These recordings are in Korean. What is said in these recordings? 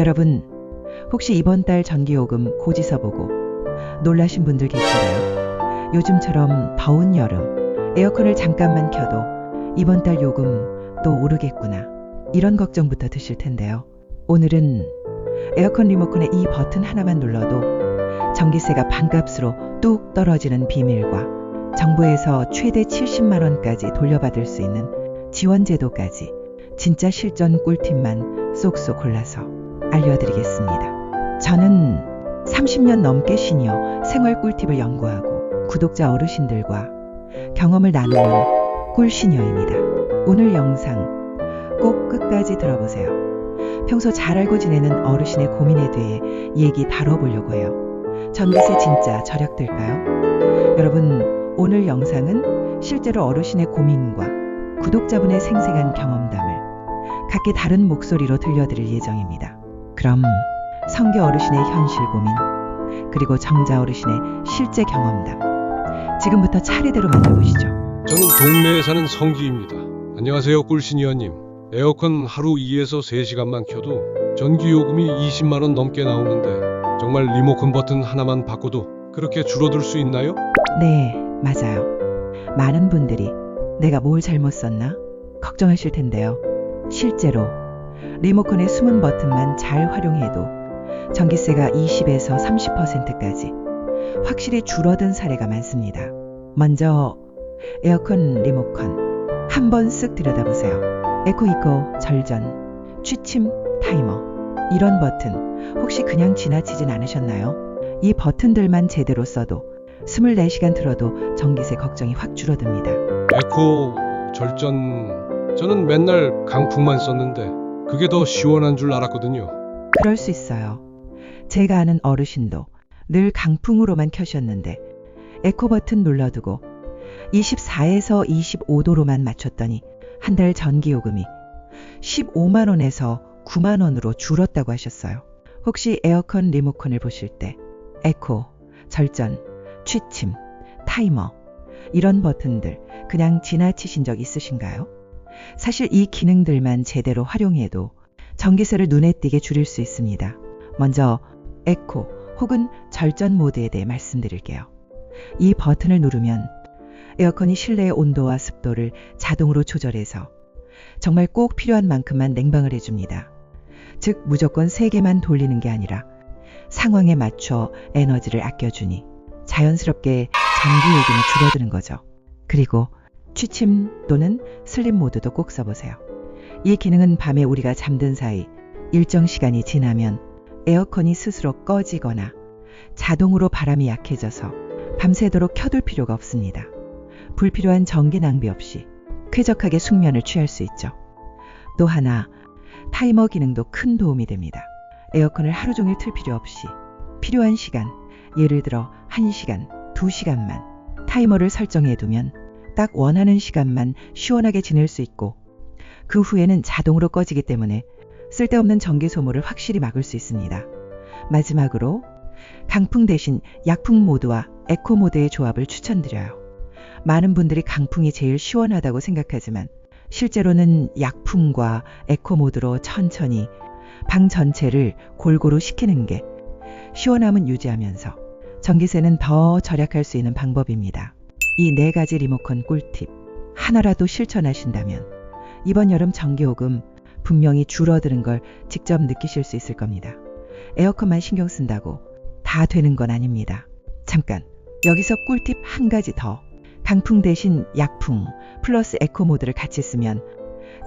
여러분, 혹시 이번 달 전기요금 고지서 보고 놀라신 분들 계신가요? 요즘처럼 더운 여름, 에어컨을 잠깐만 켜도 이번 달 요금 또 오르겠구나. 이런 걱정부터 드실 텐데요. 오늘은 에어컨 리모컨의 이 버튼 하나만 눌러도 전기세가 반값으로 뚝 떨어지는 비밀과 정부에서 최대 70만 원까지 돌려받을 수 있는 지원 제도까지 진짜 실전 꿀팁만 쏙쏙 골라서 알려드리겠습니다. 저는 30년 넘게 시니어 생활 꿀팁을 연구하고 구독자 어르신들과 경험을 나누는 꿀시니어입니다. 오늘 영상 꼭 끝까지 들어보세요. 평소 잘 알고 지내는 어르신의 고민에 대해 얘기 다뤄보려고 해요. 전기세 진짜 절약될까요? 여러분, 오늘 영상은 실제로 어르신의 고민과 구독자분의 생생한 경험담을 각기 다른 목소리로 들려드릴 예정입니다. 그럼 성교 어르신의 현실 고민, 그리고 정자 어르신의 실제 경험담, 지금부터 차례대로 만나보시죠. 저는 동네에 사는 성기입니다. 안녕하세요, 꿀시니어님. 에어컨 하루 2에서 3시간만 켜도 전기요금이 20만 원 넘게 나오는데 정말 리모컨 버튼 하나만 바꿔도 그렇게 줄어들 수 있나요? 네, 맞아요. 많은 분들이 내가 뭘 잘못 썼나 걱정하실 텐데요. 실제로 리모컨의 숨은 버튼만 잘 활용해도 전기세가 20에서 30%까지 확실히 줄어든 사례가 많습니다. 먼저 에어컨 리모컨 한번 쓱 들여다보세요. 에코 이코, 절전, 취침, 타이머, 이런 버튼 혹시 그냥 지나치진 않으셨나요? 이 버튼들만 제대로 써도 24시간 틀어도 전기세 걱정이 확 줄어듭니다. 에코, 절전... 저는 맨날 강풍만 썼는데 그게 더 시원한 줄 알았거든요. 그럴 수 있어요. 제가 아는 어르신도 늘 강풍으로만 켜셨는데 에코 버튼 눌러두고 24에서 25도로만 맞췄더니 한 달 전기요금이 15만 원에서 9만 원으로 줄었다고 하셨어요. 혹시 에어컨 리모컨을 보실 때 에코, 절전, 취침, 타이머, 이런 버튼들 그냥 지나치신 적 있으신가요? 사실 이 기능들만 제대로 활용해도 전기세를 눈에 띄게 줄일 수 있습니다. 먼저 에코 혹은 절전 모드에 대해 말씀드릴게요. 이 버튼을 누르면 에어컨이 실내의 온도와 습도를 자동으로 조절해서 정말 꼭 필요한 만큼만 냉방을 해줍니다. 즉 무조건 3개만 돌리는 게 아니라 상황에 맞춰 에너지를 아껴주니 자연스럽게 전기요금이 줄어드는 거죠. 그리고 취침 또는 슬립 모드도 꼭 써보세요. 이 기능은 밤에 우리가 잠든 사이 일정 시간이 지나면 에어컨이 스스로 꺼지거나 자동으로 바람이 약해져서 밤새도록 켜둘 필요가 없습니다. 불필요한 전기 낭비 없이 쾌적하게 숙면을 취할 수 있죠. 또 하나, 타이머 기능도 큰 도움이 됩니다. 에어컨을 하루 종일 틀 필요 없이 필요한 시간, 예를 들어 1시간, 2시간만 타이머를 설정해 두면 딱 원하는 시간만 시원하게 지낼 수 있고 그 후에는 자동으로 꺼지기 때문에 쓸데없는 전기 소모를 확실히 막을 수 있습니다. 마지막으로 강풍 대신 약풍 모드와 에코 모드의 조합을 추천드려요. 많은 분들이 강풍이 제일 시원하다고 생각하지만 실제로는 약풍과 에코 모드로 천천히 방 전체를 골고루 식히는 게 시원함은 유지하면서 전기세는 더 절약할 수 있는 방법입니다. 이 4가지 리모컨 꿀팁 하나라도 실천하신다면 이번 여름 전기요금 분명히 줄어드는 걸 직접 느끼실 수 있을 겁니다. 에어컨만 신경 쓴다고 다 되는 건 아닙니다. 잠깐, 여기서 꿀팁 한 가지 더. 강풍 대신 약풍 플러스 에코 모드를 같이 쓰면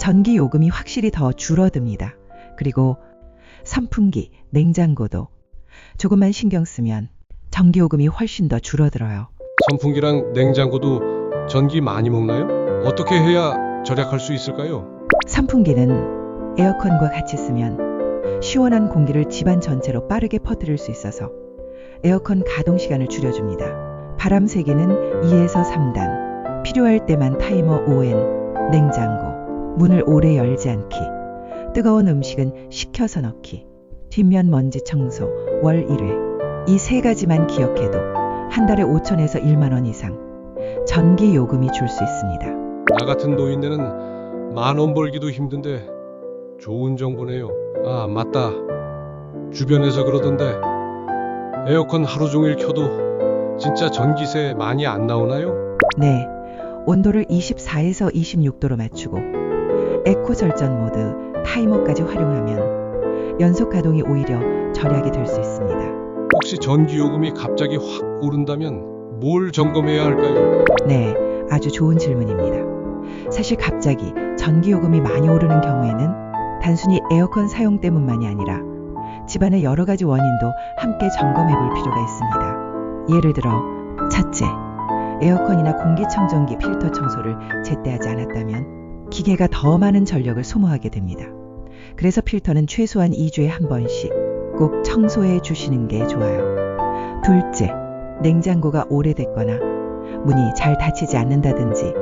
전기요금이 확실히 더 줄어듭니다. 그리고 선풍기, 냉장고도 조금만 신경 쓰면 전기요금이 훨씬 더 줄어들어요. 선풍기랑 냉장고도 전기 많이 먹나요? 어떻게 해야 절약할 수 있을까요? 선풍기는 에어컨과 같이 쓰면 시원한 공기를 집안 전체로 빠르게 퍼뜨릴 수 있어서 에어컨 가동 시간을 줄여줍니다. 바람 세기는 2에서 3단, 필요할 때만 타이머 ON, 냉장고, 문을 오래 열지 않기, 뜨거운 음식은 식혀서 넣기, 뒷면 먼지 청소 월 1회, 이 3가지만 기억해도 한 달에 5천에서 1만 원 이상 전기 요금이 줄 수 있습니다. 나 같은 노인네는 10,000원 벌기도 힘든데 좋은 정보네요. 아, 맞다. 주변에서 그러던데 에어컨 하루 종일 켜도 진짜 전기세 많이 안 나오나요? 네, 온도를 24에서 26도로 맞추고 에코 절전 모드, 타이머까지 활용하면 연속 가동이 오히려 절약이 될 수 있습니다. 혹시 전기요금이 갑자기 확 오른다면 뭘 점검해야 할까요? 네, 아주 좋은 질문입니다. 사실 갑자기 전기요금이 많이 오르는 경우에는 단순히 에어컨 사용 때문만이 아니라 집안의 여러 가지 원인도 함께 점검해 볼 필요가 있습니다. 예를 들어, 첫째, 에어컨이나 공기청정기 필터 청소를 제때 하지 않았다면 기계가 더 많은 전력을 소모하게 됩니다. 그래서 필터는 최소한 2주에 한 번씩 꼭 청소해 주시는 게 좋아요. 둘째, 냉장고가 오래됐거나 문이 잘 닫히지 않는다든지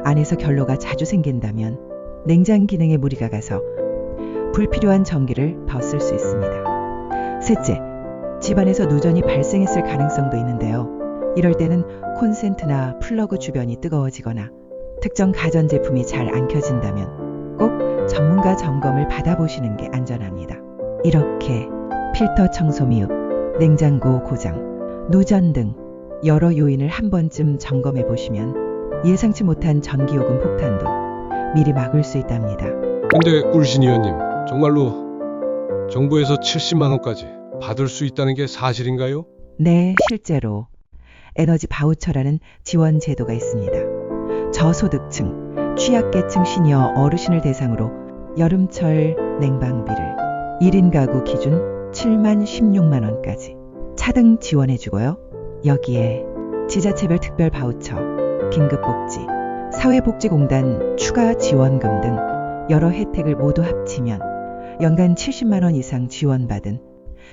안에서 결로가 자주 생긴다면 냉장 기능에 무리가 가서 불필요한 전기를 더 쓸 수 있습니다. 셋째, 집안에서 누전이 발생했을 가능성도 있는데요. 이럴 때는 콘센트나 플러그 주변이 뜨거워지거나 특정 가전제품이 잘 안 켜진다면 꼭 전문가 점검을 받아보시는 게 안전합니다. 이렇게 필터 청소 미흡, 냉장고 고장, 누전 등 여러 요인을 한 번쯤 점검해 보시면 예상치 못한 전기요금 폭탄도 미리 막을 수 있답니다. 근데 꿀신 의원님, 정말로 정부에서 70만 원까지 받을 수 있다는 게 사실인가요? 네, 실제로 에너지 바우처라는 지원 제도가 있습니다. 저소득층, 취약계층 시니어 어르신을 대상으로 여름철 냉방비를 1인 가구 기준 7만 16만 원까지 차등 지원해주고요. 여기에 지자체별 특별 바우처, 긴급복지, 사회복지공단 추가 지원금 등 여러 혜택을 모두 합치면 연간 70만 원 이상 지원받은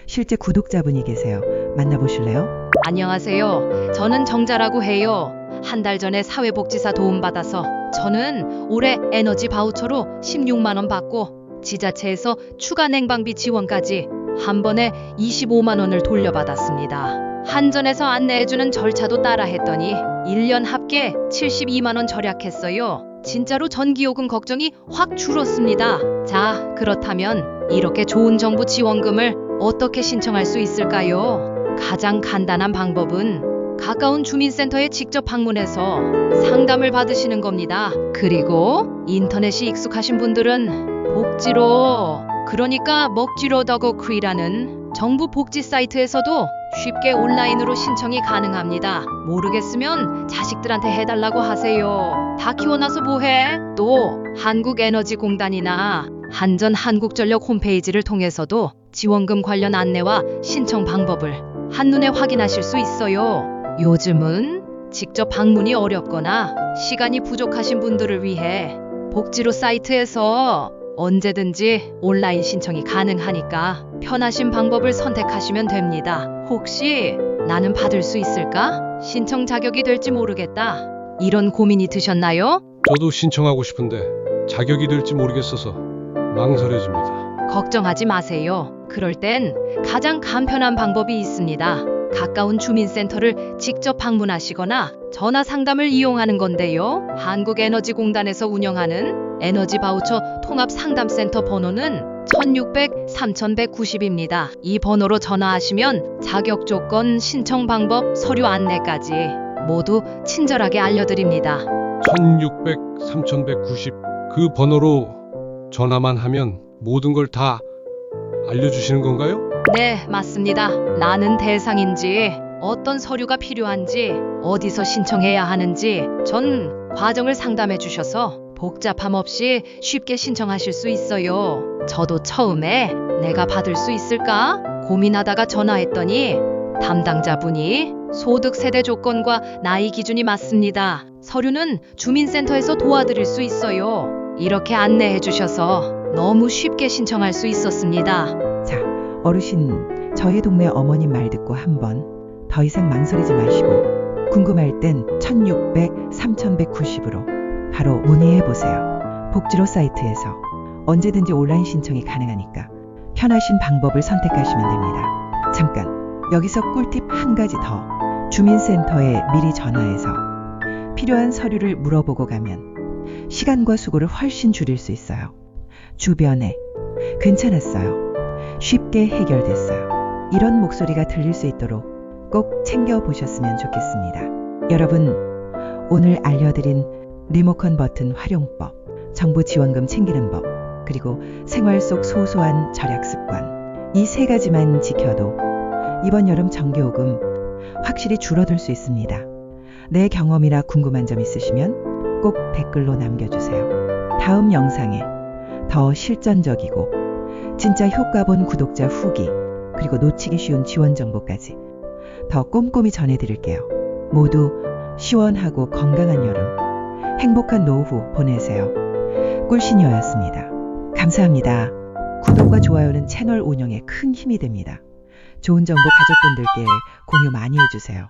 실제 구독자분이 계세요. 만나보실래요? 안녕하세요. 저는 정자라고 해요. 한 달 전에 사회복지사 도움받아서 저는 올해 에너지 바우처로 16만 원 받고 지자체에서 추가 냉방비 지원까지 한 번에 25만 원을 돌려받았습니다. 한전에서 안내해주는 절차도 따라 했더니 1년 합계 72만 원 절약했어요. 진짜로 전기요금 걱정이 확 줄었습니다. 자, 그렇다면 이렇게 좋은 정부 지원금을 어떻게 신청할 수 있을까요? 가장 간단한 방법은 가까운 주민센터에 직접 방문해서 상담을 받으시는 겁니다. 그리고 인터넷이 익숙하신 분들은 복지로, 그러니까 먹지로.gov.kr라는 정부 복지 사이트에서도 쉽게 온라인으로 신청이 가능합니다. 모르겠으면 자식들한테 해달라고 하세요. 다 키워놔서 뭐해? 또 한국에너지공단이나 한전 한국전력 홈페이지를 통해서도 지원금 관련 안내와 신청 방법을 한눈에 확인하실 수 있어요. 요즘은 직접 방문이 어렵거나 시간이 부족하신 분들을 위해 복지로 사이트에서 언제든지 온라인 신청이 가능하니까 편하신 방법을 선택하시면 됩니다. 혹시 나는 받을 수 있을까? 신청 자격이 될지 모르겠다. 이런 고민이 드셨나요? 저도 신청하고 싶은데 자격이 될지 모르겠어서 망설여집니다. 걱정하지 마세요. 그럴 땐 가장 간편한 방법이 있습니다. 가까운 주민센터를 직접 방문하시거나 전화 상담을 이용하는 건데요. 한국에너지공단에서 운영하는 에너지 바우처 통합상담센터 번호는 1600-3190입니다. 이 번호로 전화하시면 자격 조건, 신청 방법, 서류 안내까지 모두 친절하게 알려드립니다. 1600, 3190 그 번호로 전화만 하면 모든 걸 다 알려주시는 건가요? 네, 맞습니다. 나는 대상인지, 어떤 서류가 필요한지, 어디서 신청해야 하는지 전 과정을 상담해 주셔서 복잡함 없이 쉽게 신청하실 수 있어요. 저도 처음에 내가 받을 수 있을까 고민하다가 전화했더니 담당자분이 소득 세대 조건과 나이 기준이 맞습니다. 서류는 주민센터에서 도와드릴 수 있어요. 이렇게 안내해 주셔서 너무 쉽게 신청할 수 있었습니다. 자, 어르신, 저희 동네 어머님 말 듣고 한번 더 이상 망설이지 마시고 궁금할 땐 1600, 3190으로 바로 문의해보세요. 복지로 사이트에서 언제든지 온라인 신청이 가능하니까 편하신 방법을 선택하시면 됩니다. 잠깐, 여기서 꿀팁 한 가지 더. 주민센터에 미리 전화해서 필요한 서류를 물어보고 가면 시간과 수고를 훨씬 줄일 수 있어요. 주변에 괜찮았어요. 쉽게 해결됐어요. 이런 목소리가 들릴 수 있도록 꼭 챙겨보셨으면 좋겠습니다. 여러분, 오늘 알려드린 리모컨 버튼 활용법, 정부 지원금 챙기는 법, 그리고 생활 속 소소한 절약 습관, 이 세 가지만 지켜도 이번 여름 전기요금 확실히 줄어들 수 있습니다. 내 경험이나 궁금한 점 있으시면 꼭 댓글로 남겨주세요. 다음 영상에 더 실전적이고 진짜 효과 본 구독자 후기, 그리고 놓치기 쉬운 지원 정보까지 더 꼼꼼히 전해드릴게요. 모두 시원하고 건강한 여름, 행복한 노후 보내세요. 꿀신이었습니다. 감사합니다. 구독과 좋아요는 채널 운영에 큰 힘이 됩니다. 좋은 정보 가족분들께 공유 많이 해주세요.